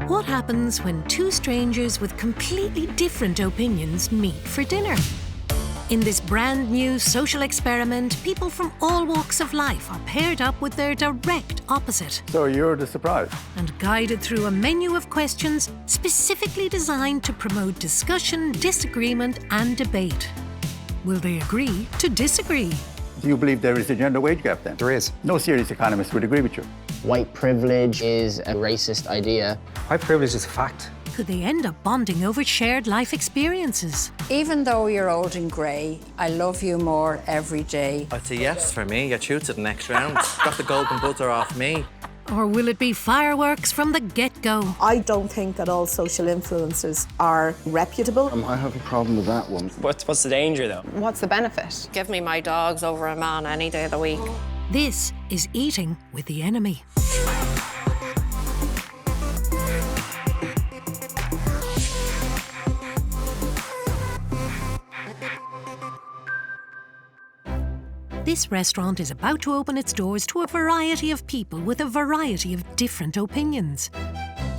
What happens when two strangers with completely different opinions meet for dinner? In this brand new social experiment, people from all walks of life are paired up with their direct opposite. So you're the surprise? And guided through a menu of questions specifically designed to promote discussion, disagreement and debate. Will they agree to disagree? Do you believe there is a gender wage gap then? There is. No serious economist would agree with you. White privilege is a racist idea. White privilege is a fact. Could they end up bonding over shared life experiences? Even though you're old and grey, I love you more every day. It's a yes for me. You're through to the next round. Got the golden buzzer off me. Or will it be fireworks from the get-go? I don't think that all social influencers are reputable. I have a problem with that one. What's the danger, though? What's the benefit? Give me my dogs over a man any day of the week. This is Eating with the Enemy. This restaurant is about to open its doors to a variety of people with a variety of different opinions.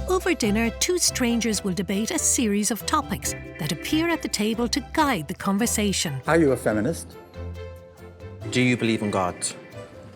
Over dinner, two strangers will debate a series of topics that appear at the table to guide the conversation. Are you a feminist? Do you believe in God?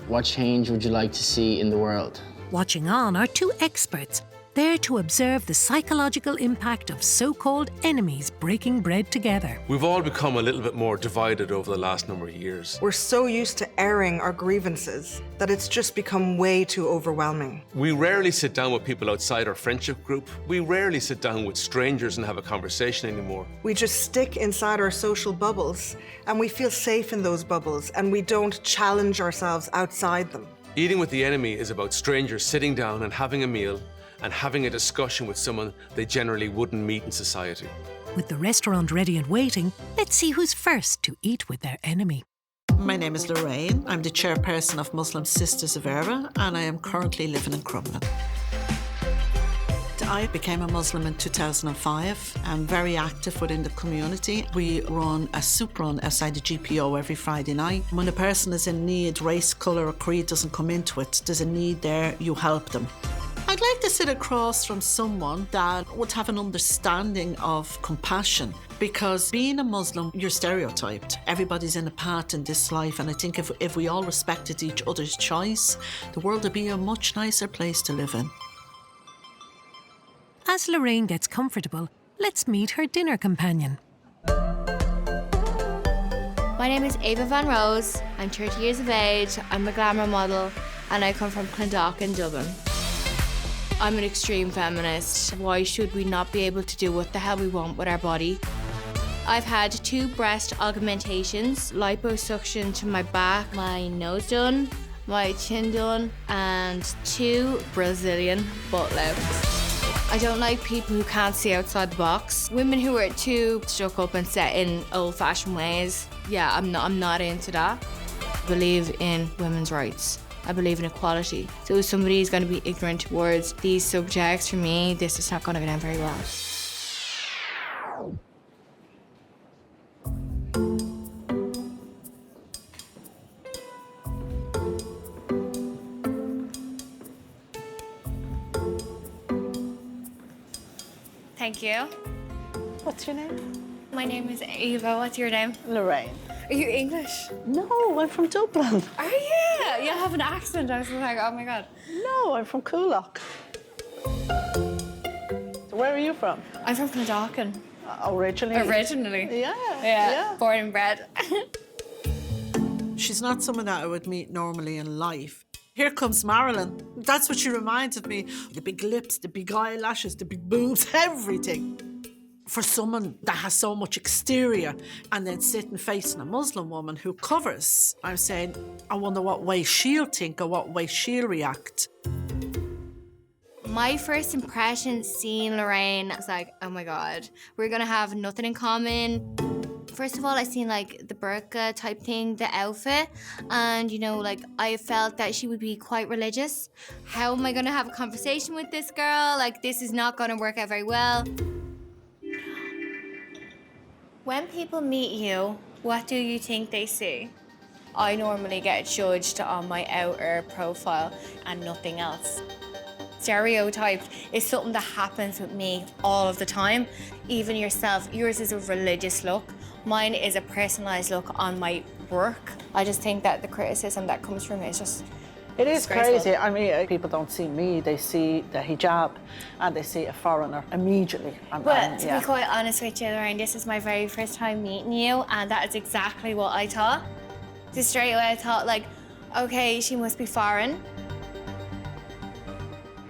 What change would you like to see in the world? Watching on are two experts, there to observe the psychological impact of so-called enemies breaking bread together. We've all become a little bit more divided over the last number of years. We're so used to airing our grievances that it's just become way too overwhelming. We rarely sit down with people outside our friendship group. We rarely sit down with strangers and have a conversation anymore. We just stick inside our social bubbles and we feel safe in those bubbles and we don't challenge ourselves outside them. Eating with the Enemy is about strangers sitting down and having a meal and having a discussion with someone they generally wouldn't meet in society. With the restaurant ready and waiting, let's see who's first to eat with their enemy. My name is Lorraine. I'm the chairperson of Muslim Sisters of Ava, and I am currently living in Crumlin. I became a Muslim in 2005. I'm very active within the community. We run a soup run outside the GPO every Friday night. When a person is in need, race, colour or creed doesn't come into it. There's a need there, you help them. I'd like to sit across from someone that would have an understanding of compassion, because being a Muslim, you're stereotyped. Everybody's in a path in this life, and I think if we all respected each other's choice, the world would be a much nicer place to live in. As Lorraine gets comfortable, let's meet her dinner companion. My name is Ava Van Rose. I'm 30 years of age, I'm a glamour model, and I come from Clondalkin, Dublin. I'm an extreme feminist. Why should we not be able to do what the hell we want with our body? I've had 2 breast augmentations, liposuction to my back, my nose done, my chin done, and 2 Brazilian butt lifts. I don't like people who can't see outside the box. Women who are too stuck up and set in old-fashioned ways. Yeah, I'm not into that. I believe in women's rights. I believe in equality. So if somebody is going to be ignorant towards these subjects, for me, this is not going to go down very well. Thank you. What's your name? My name is Ava. What's your name? Lorraine. Are you English? No, I'm from Dublin. Are you? You have an accent. I was like, oh my God. No, I'm from Coolock. So where are you from? I'm from Clondalkin. Originally? Originally. Yeah. Born and bred. She's not someone that I would meet normally in life. Here comes Marilyn. That's what she reminds of me. The big lips, the big eyelashes, the big boobs, everything. For someone that has so much exterior and then sitting facing a Muslim woman who covers, I'm saying, I wonder what way she'll think or what way she'll react. My first impression seeing Lorraine, I was like, oh my God, we're gonna have nothing in common. First of all, I seen like the burqa type thing, the outfit, and you know, like I felt that she would be quite religious. How am I gonna have a conversation with this girl? Like this is not gonna work out very well. When people meet you, what do you think they see? I normally get judged on my outer profile and nothing else. stereotyped is something that happens with me all of the time. Even yourself, yours is a religious look. Mine is a personalised look on my work. I just think that the criticism that comes from it is just It is disgraceful. crazy. I mean, people don't see me, they see the hijab and they see a foreigner immediately. But to be quite honest with you, Lorraine, this is my very first time meeting you, and that is exactly what I thought. Just straight away I thought, like, okay, she must be foreign.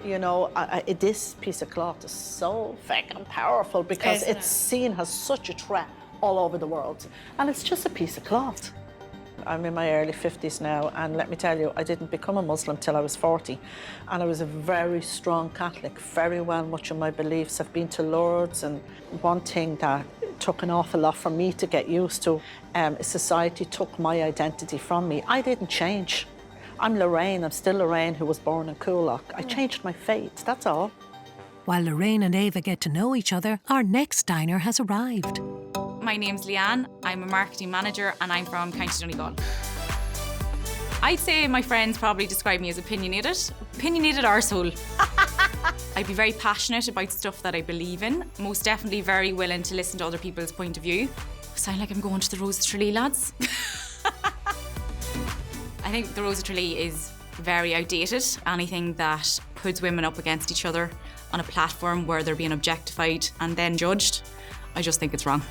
You know, this piece of cloth is so fucking powerful because Isn't it's it? seen as such a threat all over the world. And it's just a piece of cloth. I'm in my early 50s now, and let me tell you, I didn't become a Muslim till I was 40. And I was a very strong Catholic, very well much of my beliefs. I've been to Lourdes, and one thing that took an awful lot for me to get used to, society took my identity from me. I didn't change. I'm Lorraine, I'm still Lorraine who was born in Coolock. I changed my fate, that's all. While Lorraine and Ava get to know each other, our next diner has arrived. My name's Leanne, I'm a marketing manager and I'm from County Donegal. I'd say my friends probably describe me as opinionated arsehole. I'd be very passionate about stuff that I believe in, most definitely very willing to listen to other people's point of view. Sound like I'm going to the Rose of Tralee, lads? I think the Rose of Tralee is very outdated. Anything that puts women up against each other on a platform where they're being objectified and then judged, I just think it's wrong.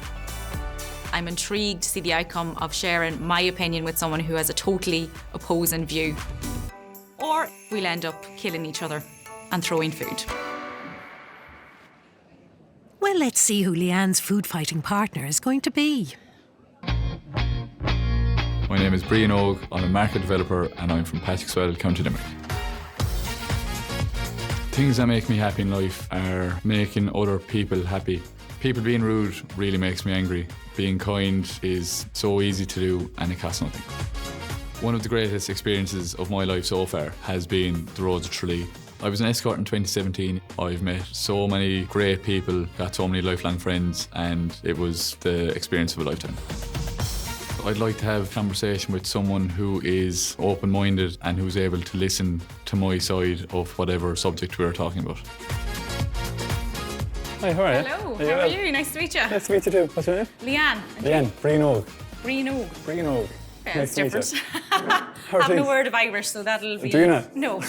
I'm intrigued to see the outcome of sharing my opinion with someone who has a totally opposing view. Or we'll end up killing each other and throwing food. Well, let's see who Leanne's food-fighting partner is going to be. My name is Brien Og, I'm a market developer and I'm from Patrickswell, County Limerick. Things that make me happy in life are making other people happy. People being rude really makes me angry. Being kind is so easy to do and it costs nothing. One of the greatest experiences of my life so far has been the Rose of Tralee. I was an escort in 2017. I've met so many great people, got so many lifelong friends, and it was the experience of a lifetime. I'd like to have a conversation with someone who is open-minded and who's able to listen to my side of whatever subject we're talking about. Hi, how are you? Hello, how are you? Nice to meet you. Nice to meet you too. What's your name? Leanne. Leanne, Brien Og. Brien Og. Brien Og. Yeah, Nice it's to meet different. you. Haven't a word of Irish, so that'll be... Do you not? No,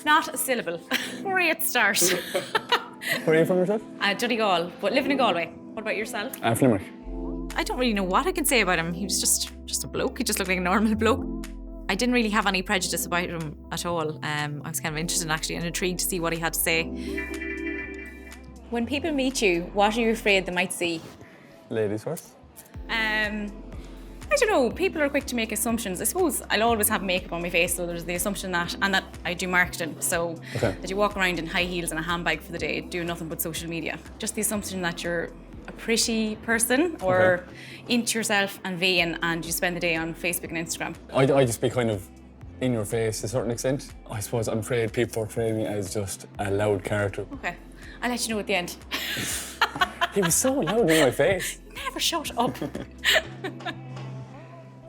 not a syllable. Great start. Where are you from yourself? Donegal, but living in Galway. What about yourself? I'm from Limerick. I don't really know what I can say about him. He was just a bloke. He just looked like a normal bloke. I didn't really have any prejudice about him at all. I was kind of interested actually and intrigued to see what he had to say. When people meet you, what are you afraid they might see? Ladies first. I don't know, people are quick to make assumptions. I suppose I'll always have makeup on my face, so there's the assumption that I do marketing, so that you walk around in high heels and a handbag for the day, doing nothing but social media. Just the assumption that you're a pretty person or into yourself and vain and you spend the day on Facebook and Instagram. I just be kind of in your face to a certain extent. I suppose I'm afraid people portray me as just a loud character. Okay, I'll let you know at the end. He was so loud in my face. Never shut up.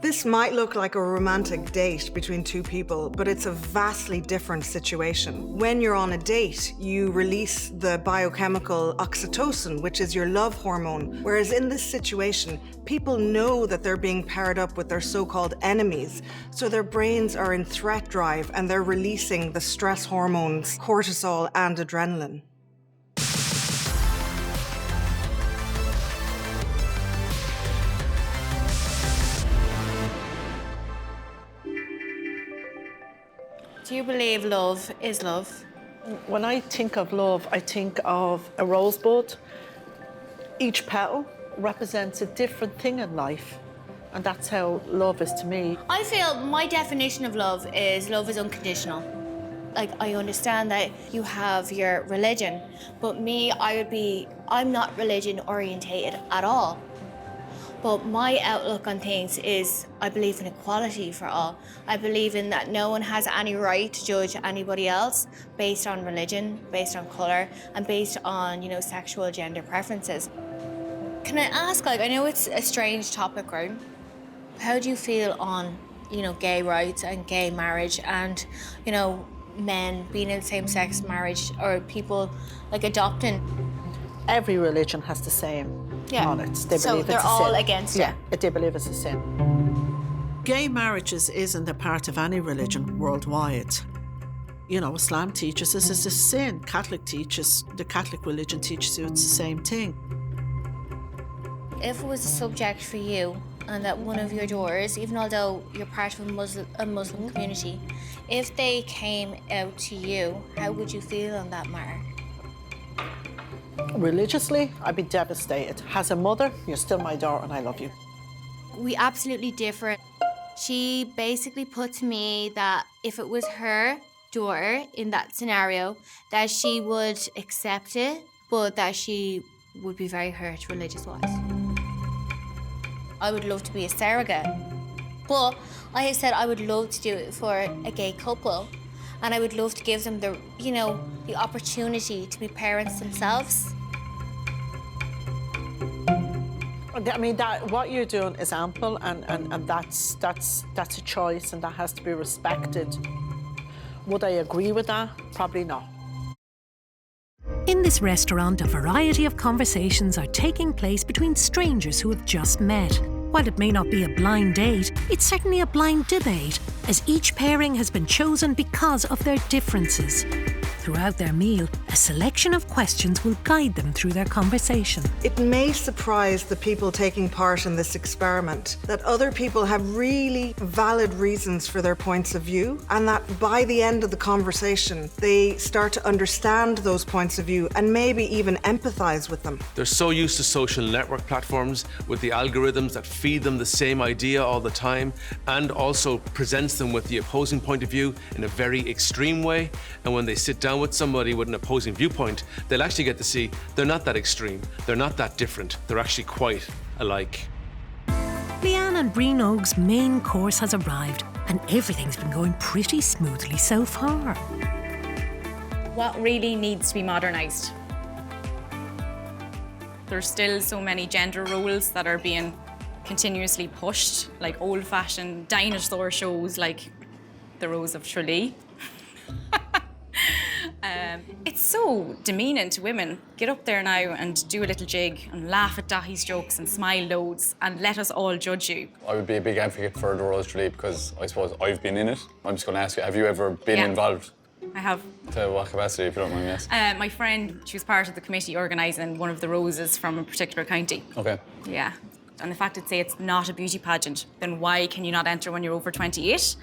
This might look like a romantic date between two people, but it's a vastly different situation. When you're on a date, you release the biochemical oxytocin, which is your love hormone. Whereas in this situation, people know that they're being paired up with their so-called enemies. So their brains are in threat drive and they're releasing the stress hormones, cortisol and adrenaline. Do you believe love is love? When I think of love, I think of a rosebud. Each petal represents a different thing in life, and that's how love is to me. I feel my definition of love is unconditional. Like, I understand that you have your religion, but me, I'm not religion orientated at all. But my outlook on things is I believe in equality for all. I believe in that no one has any right to judge anybody else based on religion, based on colour, and based on, sexual gender preferences. Can I ask, I know it's a strange topic, right? How do you feel on, gay rights and gay marriage and, men being in same-sex marriage or people like adopting. Every religion has the same on it. They So believe they're it's a all sin. against it. Yeah, they believe it's a sin. Gay marriages isn't a part of any religion worldwide. You know, Islam teaches us it's a sin. The Catholic religion teaches you it's the same thing. If it was a subject for you and that one of your doors, even although you're part of a Muslim community, if they came out to you, how would you feel on that matter? Religiously, I'd be devastated. As a mother, you're still my daughter and I love you. We absolutely differ. She basically put to me that if it was her daughter in that scenario, that she would accept it, but that she would be very hurt religious-wise. I would love to be a surrogate, but I have said I would love to do it for a gay couple, and I would love to give them the opportunity to be parents themselves. I mean, what you're doing is ample, and that's a choice, and that has to be respected. Would I agree with that? Probably not. In this restaurant, a variety of conversations are taking place between strangers who have just met. While it may not be a blind date, it's certainly a blind debate, as each pairing has been chosen because of their differences. Throughout their meal, a selection of questions will guide them through their conversation. It may surprise the people taking part in this experiment that other people have really valid reasons for their points of view, and that by the end of the conversation, they start to understand those points of view and maybe even empathize with them. They're so used to social network platforms with the algorithms that feed them the same idea all the time and also presents them with the opposing point of view in a very extreme way. And when they sit down with somebody with an opposing viewpoint, they'll actually get to see they're not that extreme, they're not that different, they're actually quite alike. Leanne and Brien main course has arrived, and everything's been going pretty smoothly so far. What really needs to be modernised? There's still so many gender roles that are being continuously pushed, like old-fashioned dinosaur shows like The Rose of Tralee. It's so demeaning to women. Get up there now and do a little jig and laugh at Dahi's jokes and smile loads and let us all judge you. I would be a big advocate for the Rose Tralee because I suppose I've been in it. I'm just going to ask you, have you ever been involved? I have. To what capacity, if you don't mind me asking? My friend, she was part of the committee organising one of the roses from a particular county. Okay. Yeah. And the fact that say it's not a beauty pageant, then why can you not enter when you're over 28?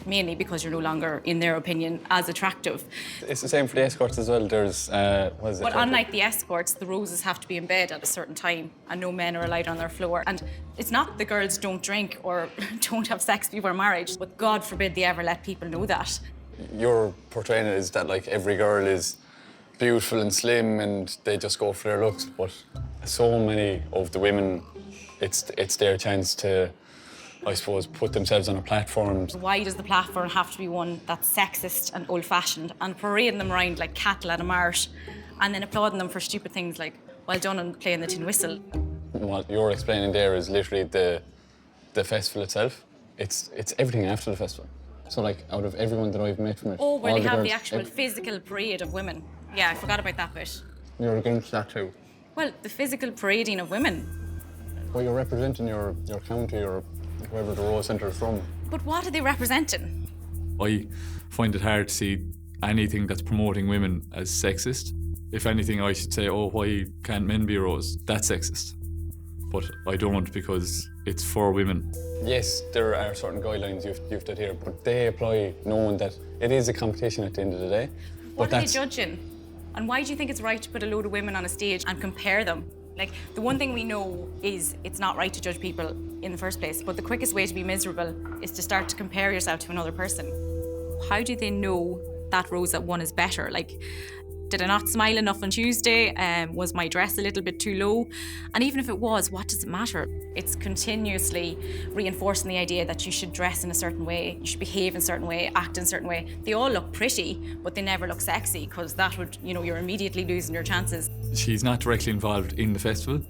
Mainly because you're no longer, in their opinion, as attractive. It's the same for the escorts as well. There's, what is it? But unlike the escorts, the roses have to be in bed at a certain time and no men are allowed on their floor. And it's not the girls don't drink or don't have sex before marriage, but God forbid they ever let people know that. Your portraying it is that like every girl is beautiful and slim and they just go for their looks, but so many of the women, it's their chance to, I suppose, put themselves on a platform. Why does the platform have to be one that's sexist and old-fashioned and parading them around like cattle at a mart and then applauding them for stupid things like, well done on playing the tin whistle? What you're explaining there is literally the festival itself. It's everything after the festival. So like out of everyone that I've met from it, Oh, where all they have girls, the actual physical parade of women. Yeah, I forgot about that bit. You're against that too? Well, the physical parading of women. Well, you're representing your county or wherever the Rose Centre is from. But what are they representing? I find it hard to see anything that's promoting women as sexist. If anything, I should say, oh, why can't men be Rose? That's sexist. But I don't, because it's for women. Yes, there are certain guidelines you've done here, but they apply knowing that it is a competition at the end of the day. What are they judging? And why do you think it's right to put a load of women on a stage and compare them? Like, the one thing we know is it's not right to judge people in the first place, but the quickest way to be miserable is to start to compare yourself to another person. How do they know that rose that won is better? Like, did I not smile enough on Tuesday? Was my dress a little bit too low? And even if it was, what does it matter? It's continuously reinforcing the idea that you should dress in a certain way, you should behave in a certain way, act in a certain way. They all look pretty, but they never look sexy, because that would, you're immediately losing your chances. She's not directly involved in the festival,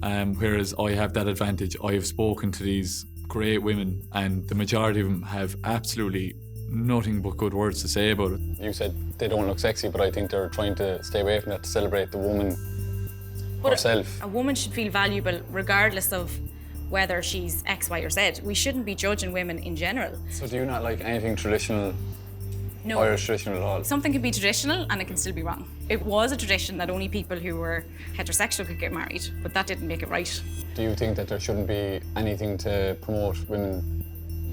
whereas I have that advantage. I have spoken to these great women, and the majority of them have absolutely nothing but good words to say about it. You said they don't look sexy, but I think they're trying to stay away from that to celebrate the woman herself. A woman should feel valuable regardless of whether she's X, Y, or Z. We shouldn't be judging women in general. So do you not like anything traditional? No. Irish traditional at all? Something can be traditional and it can still be wrong. It was a tradition that only people who were heterosexual could get married, but that didn't make it right. Do you think that there shouldn't be anything to promote women,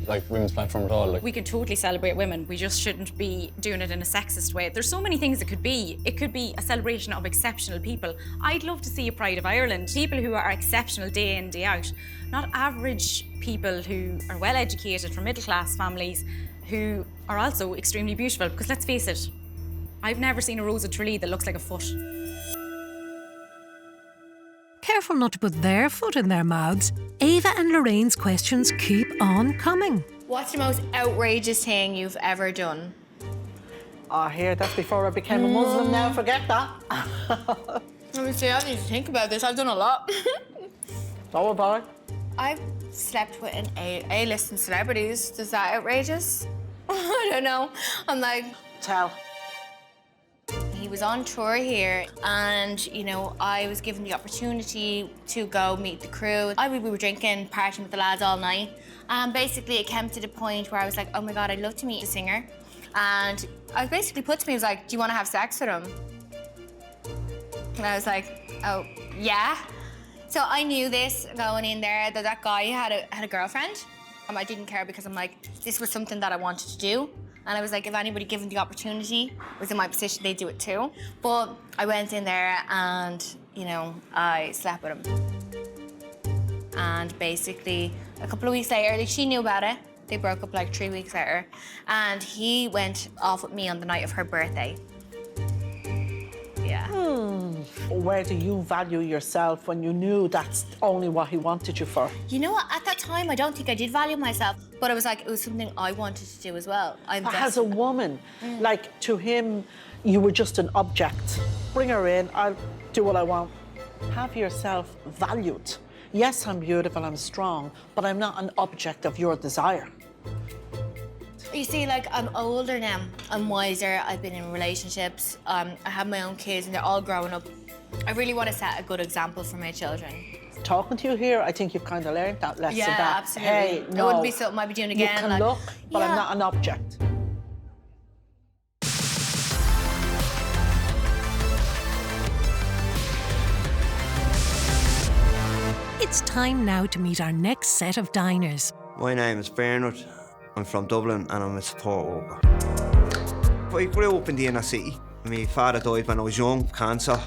like women's platform at all? Like, We can totally celebrate women. We just shouldn't be doing it in a sexist way. There's so many things it could be. It could be a celebration of exceptional people. I'd love to see a Pride of Ireland. People who are exceptional day in, day out. Not average people who are well educated from middle class families who are also extremely beautiful. Because let's face it, I've never seen a rose of Tralee that looks like a foot. Careful not to put their foot in their mouths, Ava and Lorraine's questions keep on coming. What's the most outrageous thing you've ever done? Oh, here, that's before I became a Muslim now, forget that. Let me see, I need to think about this. I've done a lot. Don't worry. I've slept with an A-listing celebrities. Is that outrageous? I don't know. I'm like... Tell. He was on tour here and, you know, I was given the opportunity to go meet the crew. We were drinking, partying with the lads all night. And basically it came to the point where I was like, oh my God, I'd love to meet the singer. And I basically put to me, I was like, do you want to have sex with him? And I was like, oh, yeah. So I knew this going in there, that guy had a girlfriend. I didn't care because I'm like, this was something that I wanted to do. And I was like, if anybody given the opportunity was in my position, they'd do it too. But I went in there and, you know, I slept with him. And basically, a couple of weeks later, like, she knew about it. They broke up like 3 weeks later. And he went off with me on the night of her birthday. Yeah. Where do you value yourself when you knew that's only what he wanted you for? You know what? At that time, I don't think I did value myself, but I was like, it was something I wanted to do as well. But as a woman, like, to him, you were just an object. Bring her in, I'll do what I want. Have yourself valued. Yes, I'm beautiful, I'm strong, but I'm not an object of your desire. You see, like, I'm older now. I'm wiser. I've been in relationships. I have my own kids, and they're all growing up. I really want to set a good example for my children. Talking to you here, I think you've kind of learned that lesson. Yeah, that, absolutely. Hey, It no, wouldn't be something I'd be doing again. You can like, look, but I'm yeah. not an object. It's time now to meet our next set of diners. My name is Bernard. I'm from Dublin and I'm a support worker. I grew up in the inner city. My father died when I was young, cancer,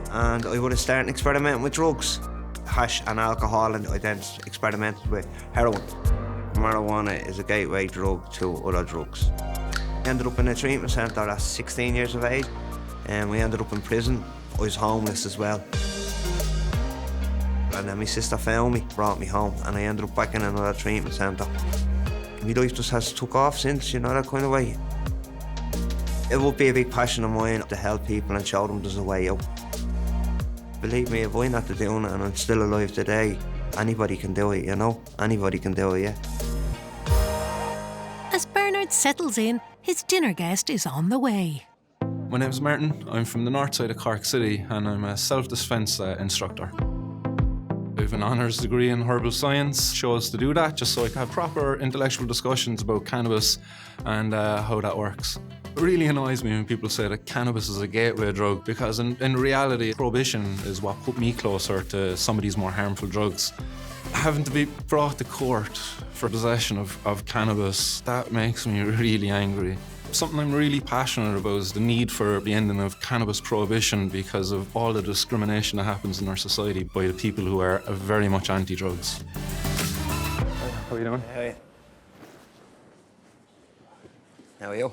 and I would have started experimenting with drugs, hash and alcohol, and I then experimented with heroin. Marijuana is a gateway drug to other drugs. I ended up in a treatment centre at 16 years of age, and we ended up in prison. I was homeless as well. And then my sister found me, brought me home, and I ended up back in another treatment centre. My life just has took off since, you know, that kind of way. It would be a big passion of mine to help people and show them there's a way out. Believe me, if I'm not doing it and I'm still alive today, anybody can do it, you know? Anybody can do it, yeah. As Bernard settles in, his dinner guest is on the way. My name's Martin. I'm from the north side of Cork City and I'm a self-defence instructor. I have an honours degree in herbal science, chose to do that just so I can have proper intellectual discussions about cannabis and how that works. It really annoys me when people say that cannabis is a gateway drug because in reality, prohibition is what put me closer to some of these more harmful drugs. Having to be brought to court for possession of cannabis, that makes me really angry. Something I'm really passionate about is the need for the ending of cannabis prohibition because of all the discrimination that happens in our society by the people who are very much anti-drugs. How are you doing? Hey. How are you?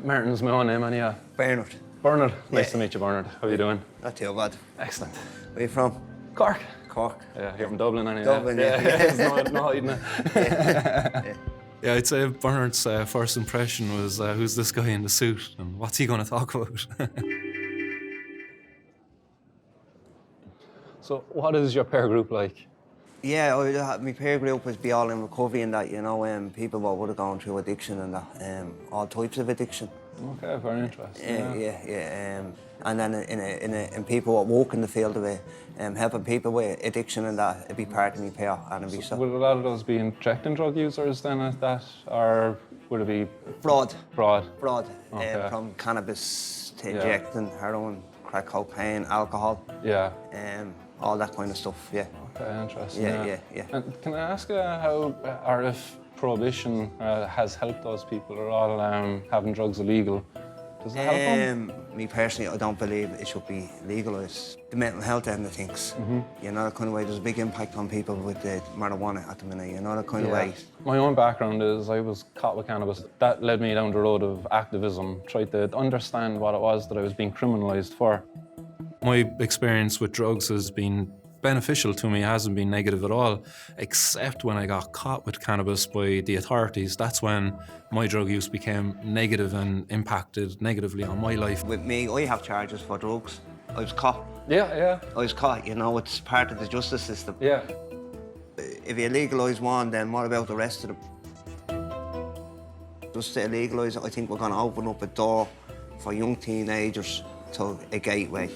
Martin's my own name, and yeah. Bernard. Bernard. Nice Yeah. to meet you, Bernard. How are you doing? Not too bad. Excellent. Where are you from? Cork. Cork. Yeah, here from Dublin, anyway. Dublin, yeah. There's no hiding it. Yeah. Yeah, I'd say Bernard's first impression was, who's this guy in the suit and what's he going to talk about? So what is your peer group like? Yeah, my peer group was be all in recovery and that, you know, people what would have gone through addiction and that, all types of addiction. Okay, very interesting. Yeah. And then in people what work in the field of it, helping people with addiction and that, it'd be part of my peer and it'd be so. Would a lot of those be injecting drug users then at that, or would it be? Fraud. Okay. From cannabis to injecting heroin, crack cocaine, alcohol. Yeah. All that kind of stuff, yeah. Okay, interesting. Yeah. And can I ask how, or if prohibition has helped those people at all, having drugs illegal? Does it help them? Me personally, I don't believe it should be legalised. The mental health end of things, you know, that kind of way. There's a big impact on people with the marijuana at the minute, you know, that kind of way. My own background is I was caught with cannabis. That led me down the road of activism, tried to understand what it was that I was being criminalised for. My experience with drugs has been beneficial to me, hasn't been negative at all, except when I got caught with cannabis by the authorities. That's when my drug use became negative and impacted negatively on my life. With me, I have charges for drugs. I was caught. Yeah. I was caught, you know, it's part of the justice system. Yeah. If you legalise one, then what about the rest of them? Just to legalise it, I think we're going to open up a door for young teenagers to a gateway.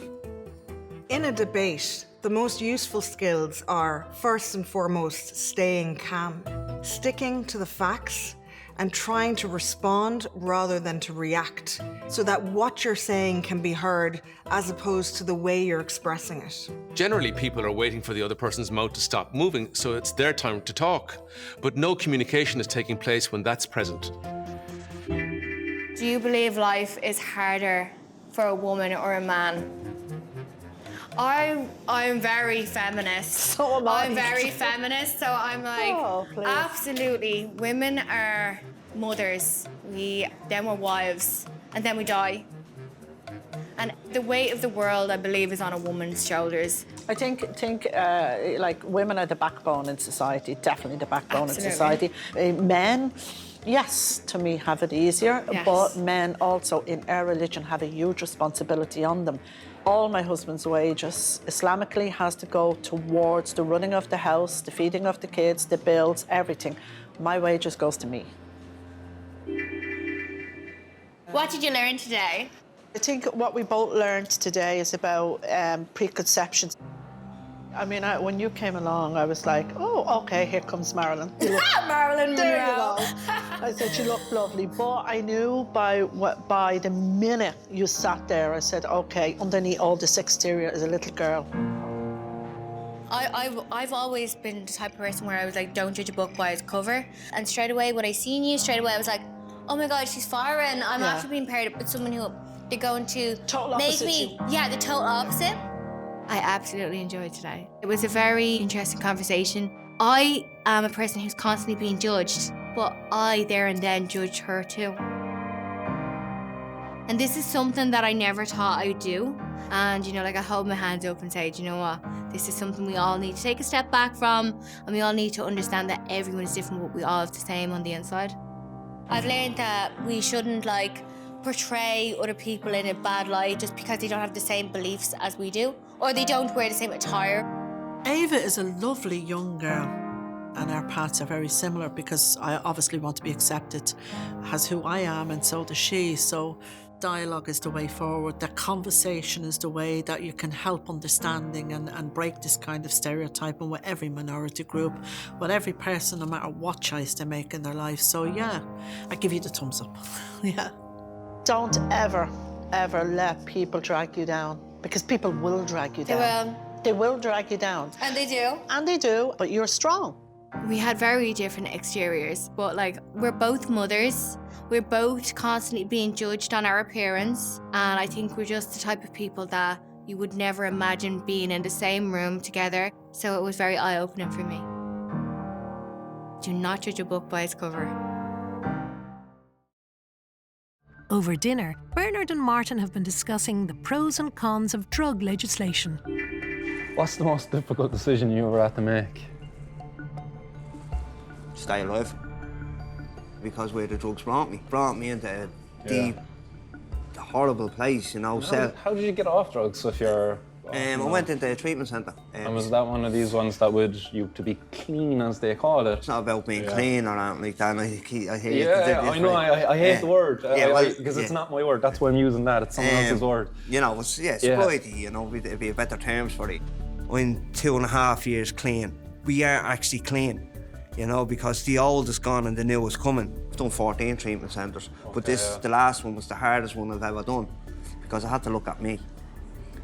In a debate, the most useful skills are, first and foremost, staying calm, sticking to the facts, and trying to respond rather than to react, so that what you're saying can be heard as opposed to the way you're expressing it. Generally, people are waiting for the other person's mouth to stop moving, so it's their time to talk. But no communication is taking place when that's present. Do you believe life is harder for a woman or a man? I'm very feminist. So am I. I'm very feminist, so I'm like, absolutely. Women are mothers. Then we're wives, and then we die. And the weight of the world, I believe, is on a woman's shoulders. I think like women are the backbone in society, definitely the backbone in society. Men, yes, to me, have it easier, but men also in our religion have a huge responsibility on them. All my husband's wages, Islamically, has to go towards the running of the house, the feeding of the kids, the bills, everything. My wages goes to me. What did you learn today? I think what we both learned today is about preconceptions. I mean, when you came along, I was like, oh, OK, here comes Marilyn. Marilyn There you Monroe. go. I said, you look lovely. But I knew by the minute you sat there, I said, OK, underneath all this exterior is a little girl. I've always been the type of person where I was like, don't judge a book by its cover. And straight away, when I seen you, straight away I was like, oh my God, she's foreign. I'm actually being paired up with someone who they're going to make me, the total opposite. I absolutely enjoyed today. It was a very interesting conversation. I am a person who's constantly being judged, but I there and then judged her too. And this is something that I never thought I would do. And, you know, like I hold my hands up and say, do you know what? This is something we all need to take a step back from, and we all need to understand that everyone is different, but we all have the same on the inside. I've learned that we shouldn't, portray other people in a bad light just because they don't have the same beliefs as we do, or they don't wear the same attire. Ava is a lovely young girl, and our paths are very similar because I obviously want to be accepted as who I am, and so does she. So dialogue is the way forward. That conversation is the way that you can help understanding and break this kind of stereotyping with every minority group, with every person, no matter what choice they make in their life. So yeah, I give you the thumbs up. Yeah. Don't ever let people drag you down, because people will drag you down. They will drag you down. And they do. And they do, but you're strong. We had very different exteriors, but we're both mothers. We're both constantly being judged on our appearance, and I think we're just the type of people that you would never imagine being in the same room together. So it was very eye-opening for me. Do not judge a book by its cover. Over dinner, Bernard and Martin have been discussing the pros and cons of drug legislation. What's the most difficult decision you ever had to make? Stay alive. Because where the drugs brought me into a deep, horrible place, you know. How did you get off drugs if you're I went into a treatment centre. And was that one of these ones that would you to be clean, as they call it? It's not about being clean or anything like that. I hate I know. I hate the word. Because it's not my word. That's why I'm using that. It's someone else's word. You know, sobriety. You know, it'd be a better terms for it. I'm 2.5 years clean. We are actually clean. You know, because the old is gone and the new is coming. I've done 14 treatment centres, but the last one was the hardest one I've ever done, because I had to look at me.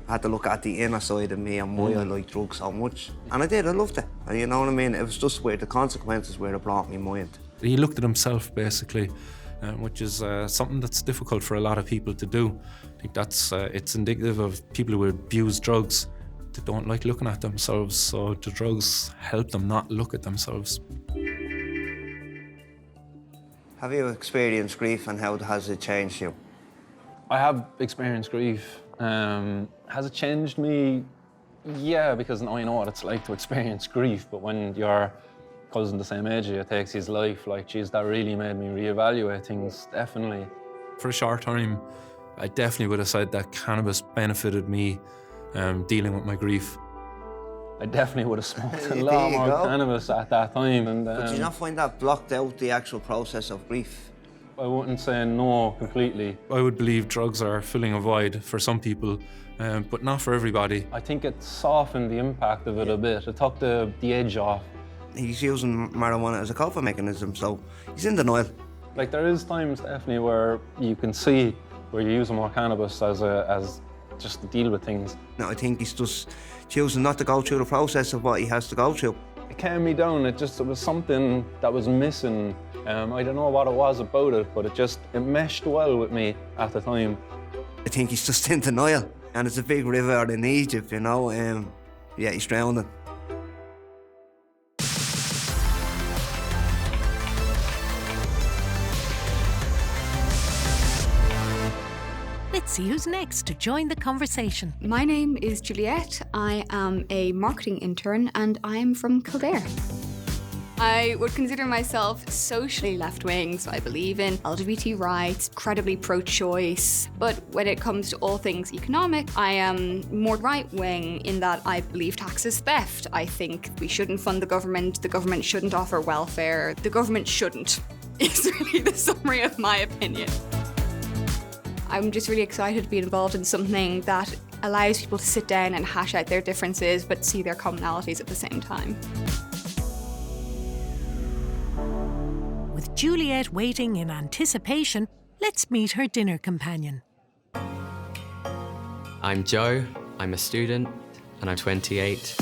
I had to look at the inner side of me and why I like drugs so much. And I did, I loved it. And you know what I mean? It was just where the consequences where it brought me mind. He looked at himself, basically, which is something that's difficult for a lot of people to do. I think that's it's indicative of people who abuse drugs. They don't like looking at themselves, so the drugs help them not look at themselves. Have you experienced grief, and how has it changed you? I have experienced grief. Has it changed me? Yeah, because now I know what it's like to experience grief, but when your cousin the same age as you takes his life, like, geez, that really made me reevaluate things, definitely. For a short time, I definitely would have said that cannabis benefited me dealing with my grief. I definitely would have smoked a lot more cannabis at that time. But did you not find that blocked out the actual process of grief? I wouldn't say no completely. I would believe drugs are filling a void for some people, but not for everybody. I think it softened the impact of it a bit. It took the edge off. He's using marijuana as a coping mechanism, so he's in denial. Like, there is times definitely where you can see where you're using more cannabis as just to deal with things. No, I think he's just choosing not to go through the process of what he has to go through. It calmed me down. It was something that was missing. I don't know what it was about it, but it meshed well with me at the time. I think he's just in denial. And it's a big river in Egypt, you know. Yeah, he's drowning. Let's see who's next to join the conversation. My name is Juliet. I am a marketing intern and I'm from Kildare. I would consider myself socially left-wing, so I believe in LGBT rights, credibly pro-choice. But when it comes to all things economic, I am more right-wing in that I believe tax is theft. I think we shouldn't fund the government shouldn't offer welfare, the government shouldn't, is really the summary of my opinion. I'm just really excited to be involved in something that allows people to sit down and hash out their differences but see their commonalities at the same time. With Juliet waiting in anticipation, let's meet her dinner companion. I'm Joe, I'm a student, and I'm 28.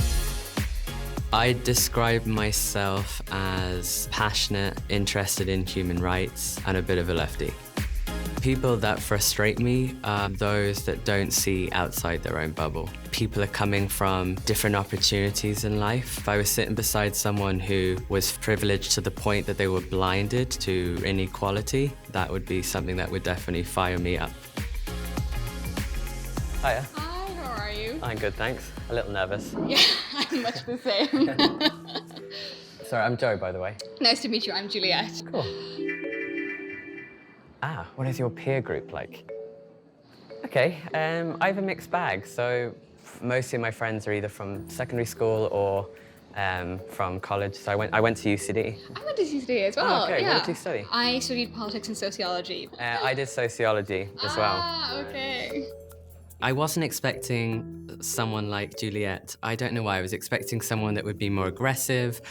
I describe myself as passionate, interested in human rights, and a bit of a lefty. People that frustrate me are those that don't see outside their own bubble. People are coming from different opportunities in life. If I was sitting beside someone who was privileged to the point that they were blinded to inequality, that would be something that would definitely fire me up. Hiya. Hi, how are you? I'm good, thanks. A little nervous. Yeah, I'm much the same. Sorry, I'm Joe, by the way. Nice to meet you, I'm Juliet. Cool. What is your peer group like? Okay, I have a mixed bag. So most of my friends are either from secondary school or from college. So I went to UCD. I went to UCD as well. Oh, okay, yeah. what did you study? I studied politics and sociology. I did sociology as well. Ah, okay. I wasn't expecting someone like Juliet. I don't know why. I was expecting someone that would be more aggressive.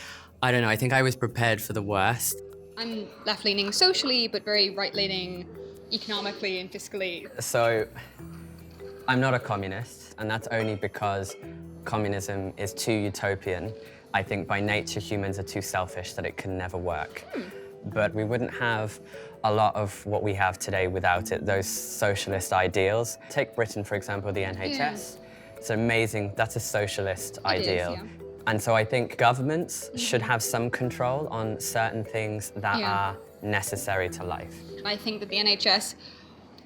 I don't know, I think I was prepared for the worst. I'm left-leaning socially, but very right-leaning economically and fiscally. So, I'm not a communist, and that's only because communism is too utopian. I think by nature humans are too selfish that it can never work. But we wouldn't have a lot of what we have today without it, those socialist ideals. Take Britain, for example, the NHS. Yeah. It's amazing, that's a socialist ideal. Is, yeah. And so I think governments should have some control on certain things that are necessary to life. I think that the NHS,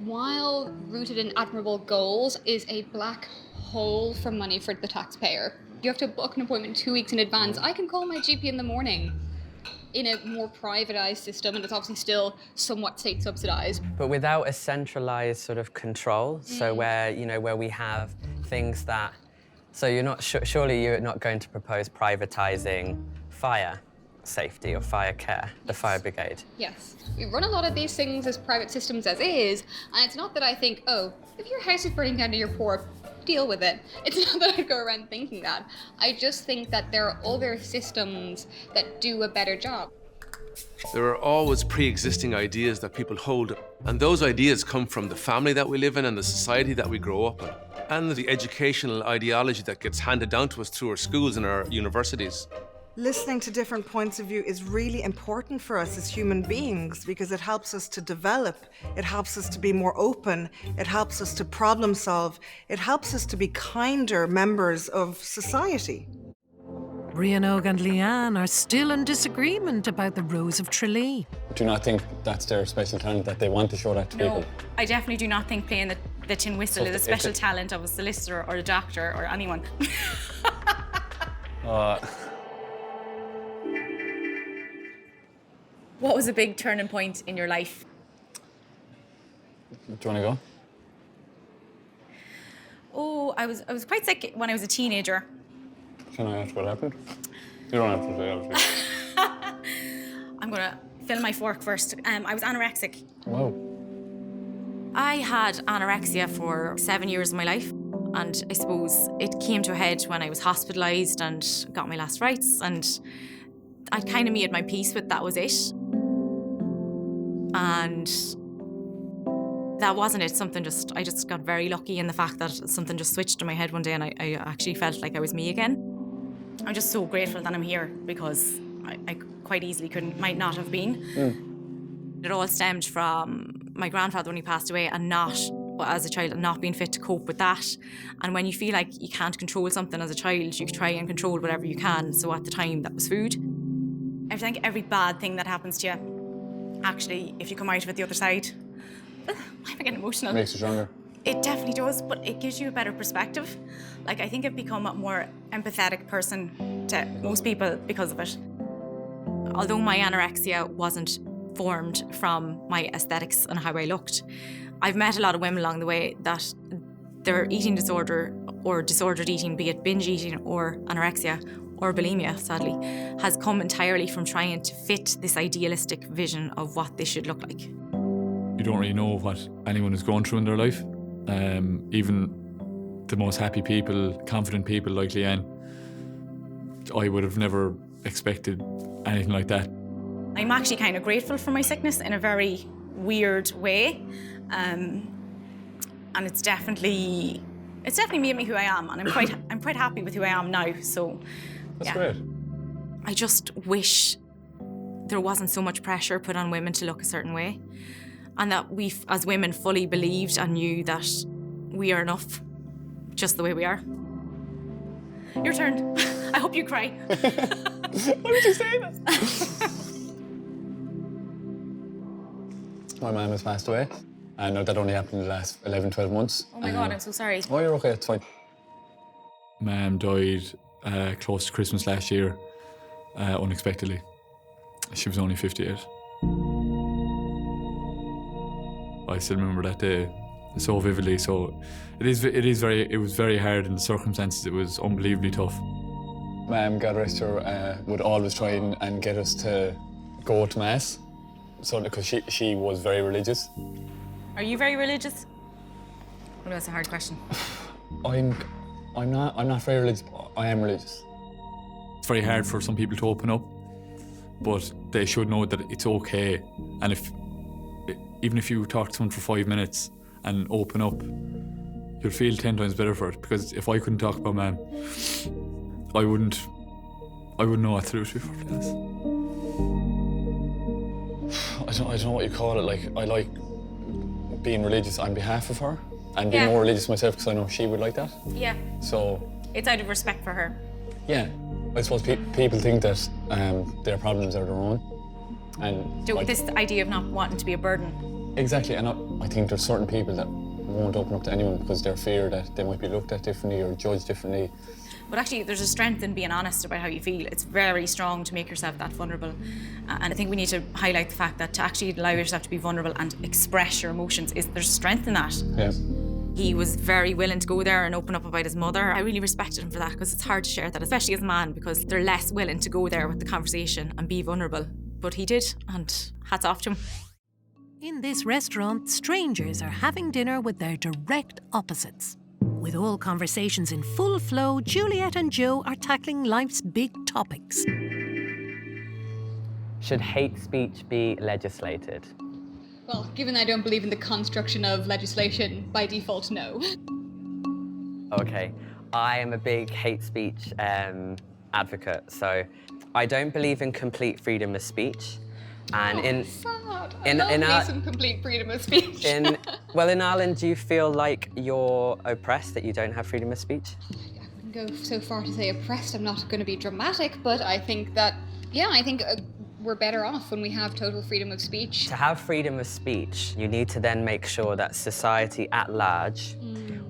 while rooted in admirable goals, is a black hole for money for the taxpayer. You have to book an appointment 2 weeks in advance. I can call my GP in the morning in a more privatised system, and it's obviously still somewhat state subsidised. But without a centralised sort of control, so where we have things that So you're not surely you're not going to propose privatising fire safety or fire care, the fire brigade? Yes. We run a lot of these things as private systems as is, and it's not that I think, oh, if your house is burning down to your poor, deal with it. It's not that I go around thinking that. I just think that there are other systems that do a better job. There are always pre-existing ideas that people hold, and those ideas come from the family that we live in and the society that we grow up in, and the educational ideology that gets handed down to us through our schools and our universities. Listening to different points of view is really important for us as human beings because it helps us to develop, it helps us to be more open, it helps us to problem solve, it helps us to be kinder members of society. Brien and Leanne are still in disagreement about the Rose of Tralee. Do you not think that's their special talent, that they want to show that to people? No, I definitely do not think playing the tin whistle So is a special talent of a solicitor or a doctor or anyone. What was a big turning point in your life? Do you want to go? Oh, I was quite sick when I was a teenager. Can I ask what happened? You don't have to say, obviously. I'm gonna fill my fork first. I was anorexic. Wow. I had anorexia for 7 years of my life, and I suppose it came to a head when I was hospitalised and got my last rites, and I kind of made my peace with that was it. And that wasn't it. I just got very lucky in the fact that something just switched in my head one day and I actually felt like I was me again. I'm just so grateful that I'm here because I quite easily might not have been. It all stemmed from my grandfather when he passed away and as a child, not being fit to cope with that. And when you feel like you can't control something as a child, you try and control whatever you can. So at the time, that was food. I think every bad thing that happens to you, actually, if you come out of it the other side, why am I getting emotional? Makes you stronger. It definitely does, but it gives you a better perspective. Like, I think I've become a more empathetic person to most people because of it. Although my anorexia wasn't formed from my aesthetics and how I looked, I've met a lot of women along the way that their eating disorder or disordered eating, be it binge eating or anorexia or bulimia, sadly, has come entirely from trying to fit this idealistic vision of what they should look like. You don't really know what anyone is going through in their life. Even the most happy people, confident people like Leanne, I would have never expected anything like that. I'm actually kind of grateful for my sickness in a very weird way. And it's definitely made me who I am, and I'm quite happy with who I am now. So that's great. I just wish there wasn't so much pressure put on women to look a certain way, and that we as women fully believed and knew that we are enough just the way we are. Your turn. I hope you cry. Why would you say that? My mum has passed away. I know that only happened in the last 11, 12 months. Oh my God, I'm so sorry. Oh, you're okay, it's fine. Mum died close to Christmas last year, unexpectedly. She was only 58. I still remember that day so vividly. So it was very hard in the circumstances. It was unbelievably tough. Mum, God rest her, would always try and get us to go to mass. So because she was very religious. Are you very religious? Well, that's a hard question. I'm not very religious, but I am religious. It's very hard for some people to open up, but they should know that it's okay. And even if you talk to someone for 5 minutes and open up, you'll feel 10 times better for it. Because if I couldn't talk about Mum, I wouldn't know what to do for this. I don't know what you call it. Like, I like being religious on behalf of her and being more religious myself because I know she would like that. Yeah. So it's out of respect for her. Yeah. I suppose people think that their problems are their own. And this idea of not wanting to be a burden. Exactly. And I think there's certain people that won't open up to anyone because they're fear that they might be looked at differently or judged differently. But actually, there's a strength in being honest about how you feel. It's very strong to make yourself that vulnerable. And I think we need to highlight the fact that to actually allow yourself to be vulnerable and express your emotions, there's strength in that. Yeah. He was very willing to go there and open up about his mother. I really respected him for that, because it's hard to share that, especially as a man, because they're less willing to go there with the conversation and be vulnerable. But he did, and hats off to him. In this restaurant, strangers are having dinner with their direct opposites. With all conversations in full flow, Juliet and Joe are tackling life's big topics. Should hate speech be legislated? Well, given I don't believe in the construction of legislation, by default, no. Okay, I am a big hate speech advocate, so I don't believe in complete freedom of speech. And sad. I love some complete freedom of speech. in Ireland, do you feel like you're oppressed, that you don't have freedom of speech? I wouldn't go so far to say oppressed. I'm not going to be dramatic, but I think that, we're better off when we have total freedom of speech. To have freedom of speech, you need to then make sure that society at large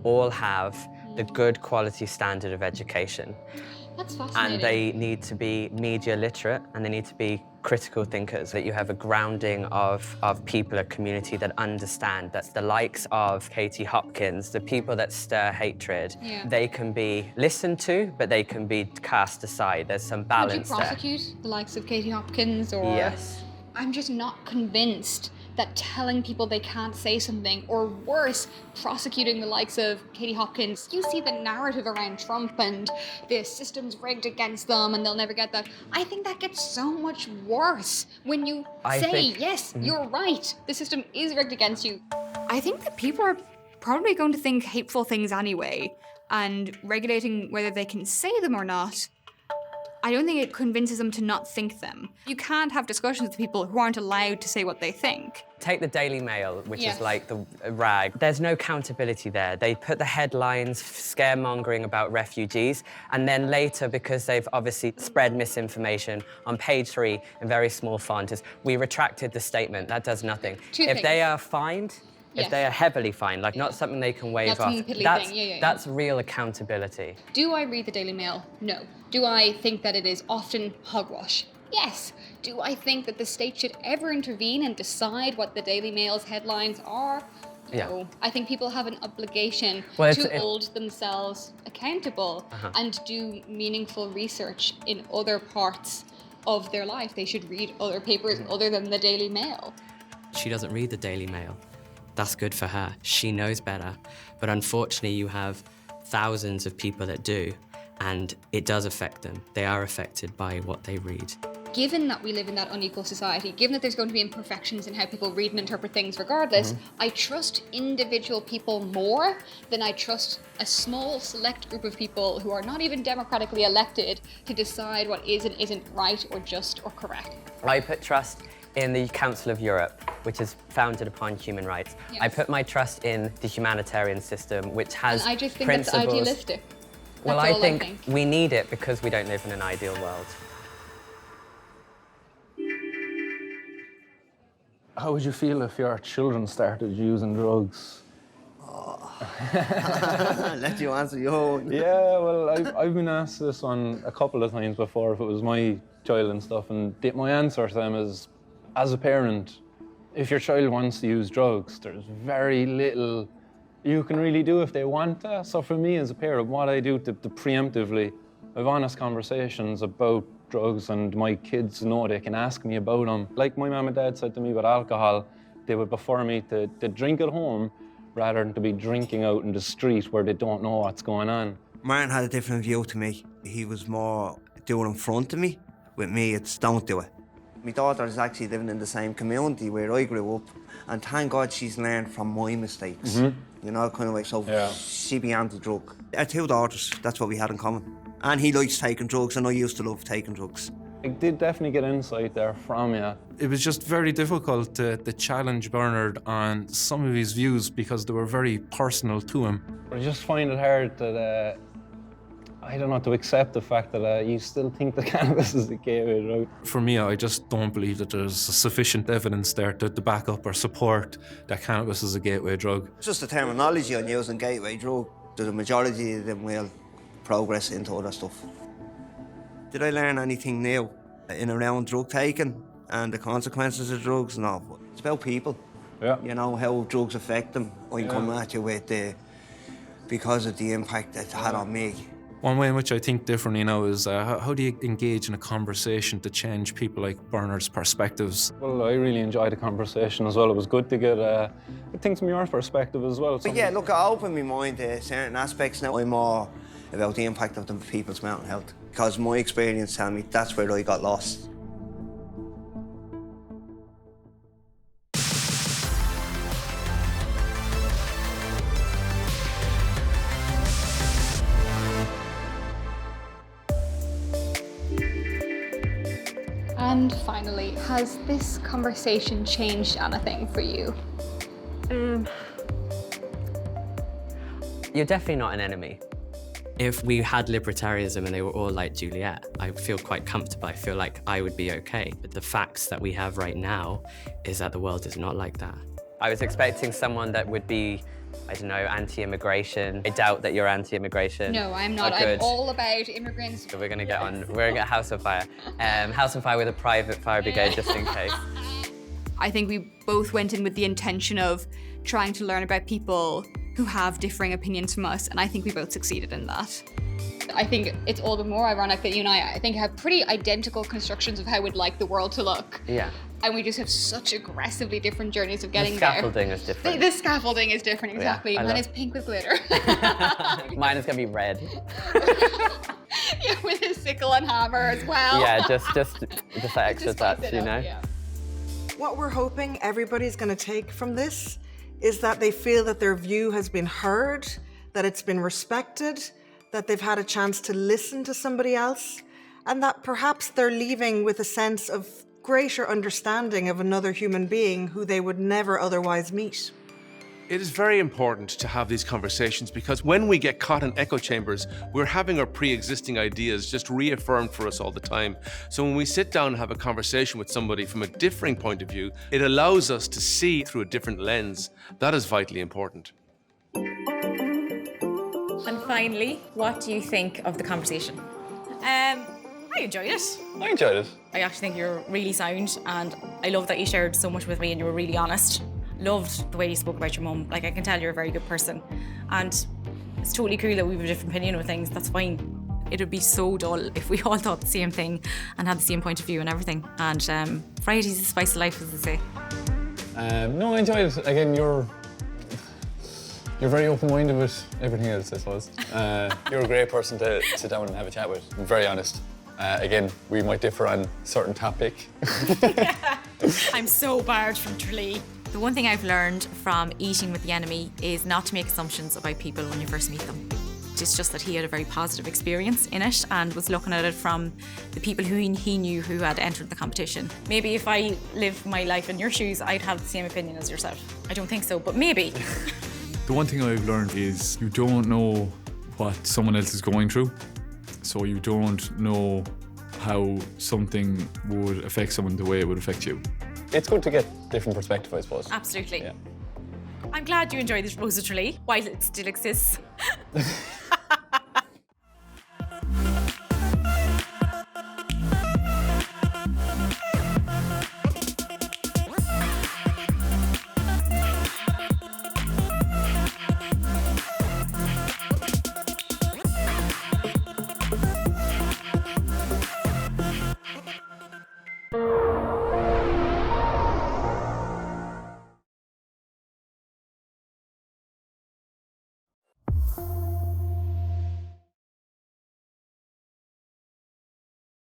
all have the good quality standard of education. That's fascinating. And they need to be media literate, and they need to be critical thinkers, that you have a grounding of people, a community that understand that the likes of Katie Hopkins, the people that stir hatred, they can be listened to, but they can be cast aside. There's some balance there. Would you prosecute the likes of Katie Hopkins, or? Yes. I'm just not convinced that telling people they can't say something, or worse, prosecuting the likes of Katie Hopkins. You see the narrative around Trump and the system's rigged against them and they'll never get that. I think that gets so much worse when you yes, you're right, the system is rigged against you. I think that people are probably going to think hateful things anyway, and regulating whether they can say them or not, I don't think it convinces them to not think them. You can't have discussions with people who aren't allowed to say what they think. Take the Daily Mail, which is like the rag. There's no accountability there. They put the headlines scaremongering about refugees, and then later, because they've obviously spread misinformation, on page 3 in very small font is, we retracted the statement. That does nothing. If they are fined, if they are heavily fined, like not something they can waive off, that's real accountability. Do I read the Daily Mail? No. Do I think that it is often hogwash? Yes. Do I think that the state should ever intervene and decide what the Daily Mail's headlines are? No. I think people have an obligation to hold themselves accountable and do meaningful research in other parts of their life. They should read other papers other than the Daily Mail. She doesn't read the Daily Mail. That's good for her. She knows better. But unfortunately, you have thousands of people that do, and it does affect them. They are affected by what they read. Given that we live in that unequal society, given that there's going to be imperfections in how people read and interpret things regardless, I trust individual people more than I trust a small select group of people who are not even democratically elected to decide what is and isn't right or just or correct. I put trust in the Council of Europe, which is founded upon human rights. I put my trust in the humanitarian system, which has and I just think principles. that's idealistic. Well, I think we need it because we don't live in an ideal world. How would you feel if your children started using drugs? Let you answer your own. Yeah, well, I've been asked this one a couple of times before, if it was my child and stuff, and my answer to them is, as a parent, if your child wants to use drugs, there's very little you can really do if they want to. So for me as a parent, what I do to preemptively have honest conversations about drugs, and my kids know they can ask me about them. Like my mum and dad said to me about alcohol, they would prefer me to drink at home rather than to be drinking out in the street where they don't know what's going on. Martin had a different view to me. He was more do it in front of me. With me, it's don't do it. My daughter is actually living in the same community where I grew up, and thank God she's learned from my mistakes. You know, kind of way, so she be anti-drug. Our 2 daughters, that's what we had in common. And he likes taking drugs, and I used to love taking drugs. I did definitely get insight there from you. It was just very difficult to challenge Bernard on some of his views because they were very personal to him. I just find it hard that, I don't know, to accept the fact that you still think that cannabis is a gateway drug. For me, I just don't believe that there's sufficient evidence there to back up or support that cannabis is a gateway drug. It's just the terminology on using gateway drug. The majority of them will progress into other stuff. Did I learn anything new in around drug taking and the consequences of drugs? No, but it's about people. Yeah. You know, how drugs affect them. I can come at you with because of the impact it had on me. One way in which I think differently now is how do you engage in a conversation to change people like Bernard's perspectives? Well, I really enjoyed the conversation as well. It was good to get things from your perspective as well. But yeah, look, I opened my mind to certain aspects now. I'm more about the impact of the people's mental health, because my experience tells me that's where I got lost. And finally, has this conversation changed anything for you? You're definitely not an enemy. If we had libertarianism and they were all like Juliet, I feel quite comfortable. I feel like I would be okay. But the facts that we have right now is that the world is not like that. I was expecting someone that would be, I don't know, anti-immigration. I doubt that you're anti-immigration. No, I'm not. I'm all about immigrants. So we're gonna get House of Fire. House of Fire with a private fire brigade just in case. I think we both went in with the intention of trying to learn about people who have differing opinions from us, and I think we both succeeded in that. I think it's all the more ironic that you and I think, have pretty identical constructions of how we'd like the world to look. Yeah. And we just have such aggressively different journeys of getting there. there. The scaffolding is different. The scaffolding is different, exactly. Yeah, Mine is pink with glitter. Mine is gonna be red. Yeah, with a sickle and hammer as well. Yeah, just that extra touch, you know? Yeah. What we're hoping everybody's going to take from this is that they feel that their view has been heard, that it's been respected, that they've had a chance to listen to somebody else, and that perhaps they're leaving with a sense of greater understanding of another human being who they would never otherwise meet. It is very important to have these conversations because when we get caught in echo chambers, we're having our pre-existing ideas just reaffirmed for us all the time. So when we sit down and have a conversation with somebody from a differing point of view, it allows us to see through a different lens. That is vitally important. And finally, what do you think of the conversation? I enjoyed it. I enjoyed it. I actually think you're really sound, and I love that you shared so much with me and you were really honest. Loved the way you spoke about your mum. Like, I can tell you're a very good person. And it's totally cool that we have a different opinion with things. That's fine. It would be so dull if we all thought the same thing and had the same point of view and everything. And variety's the spice of life, as they say. No, I enjoyed it. Again, you're very open-minded with everything else, I suppose. You're a great person to sit down and have a chat with. I'm very honest. Again, we might differ on certain topic. I'm so barred from Tralee. The one thing I've learned from eating with the enemy is not to make assumptions about people when you first meet them. It's just that he had a very positive experience in it and was looking at it from the people who he knew who had entered the competition. Maybe if I lived my life in your shoes, I'd have the same opinion as yourself. I don't think so, but maybe. The one thing I've learned is you don't know what someone else is going through, so you don't know how something would affect someone the way it would affect you. It's good to get different perspective, I suppose. Absolutely. Yeah. I'm glad you enjoyed this Rose of Tralee while it still exists.